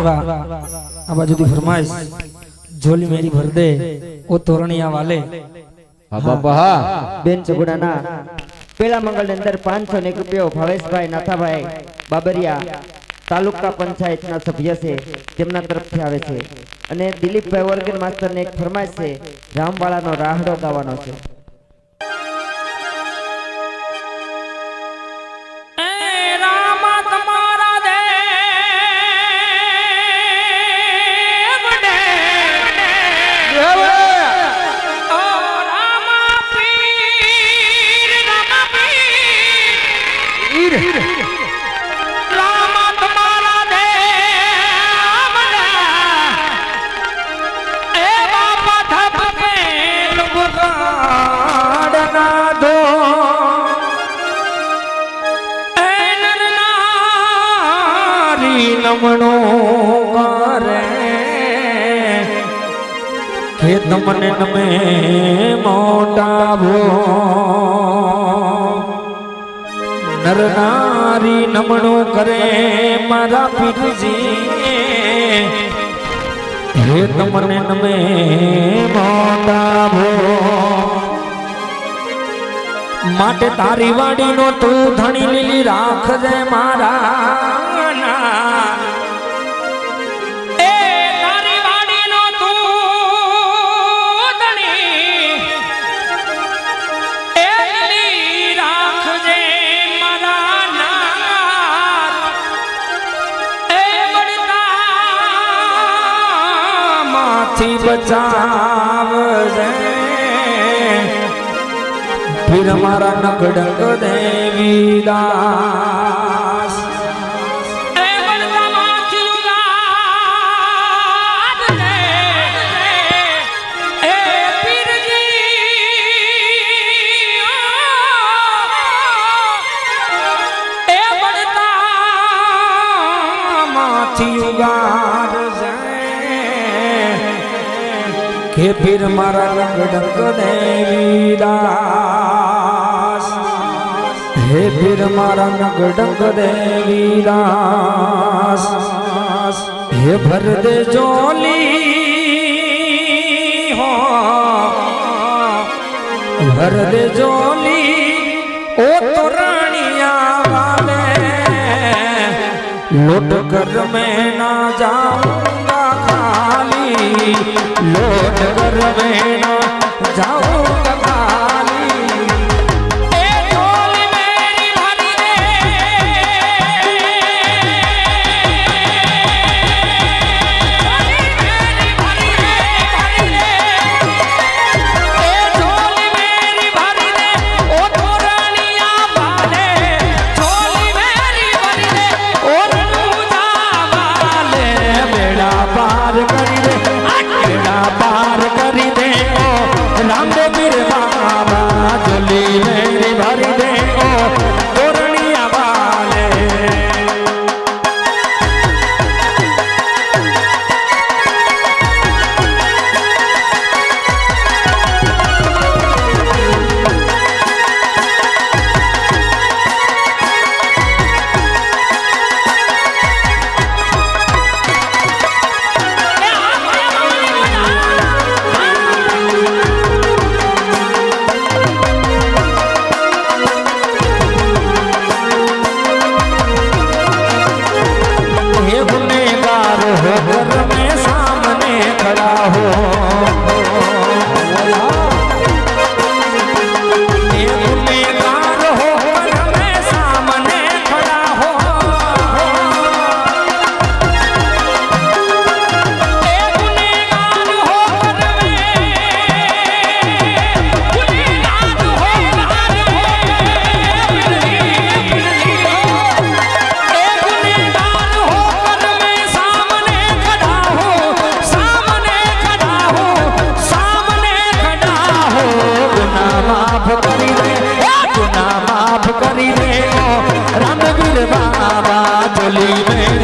આ બાજુથી ફરમાઈશ झोली मेरी भर दे ओ तोरणिया वाले। हाँ बाबा हाँ बेन चगुडाना पेला मंगल ने अंदर 501 रुपया भावेश भाई नाथा भाई बाबरिया तालुका पंचायत ना सभ्य से तेमना तरफ थी आवे छे अने दिलीप भाई वर्गन मास्टर ने एक फरमाइश छे रामवाला नो राहडो गावानो छे। नमणो करे के तमने नमे मोटा भो नर नारी नमणो करे मारा पीरजी हे तमने नमे मोटा भो माटे तारी वाड़ी नो तू धणी लीली राख जे मारा बचाव फिर हमारा नकड़क देवी दास के फिर मारा रंगडंग देवी दास हे फिर मारा रंगडंग देवी दास हे भर दे जोली हो भर दे जोली ओ तो रानिया वाले लौट कर मैं ना जाऊंगा खाली लौट कर मैं ना जाऊंगा खाली ए झोली मेरी भरी दे ए झोली मेरी भरी दे ओ तोरणिया वाले झोली मेरी भरी दे ओ रनुजा वाले बेड़ा पार करी दे बेड़ा पार करी दे ओ रामदेव बाबा झोली मेरी भरी दे ओ तोरणिया वाले बाबा झोली में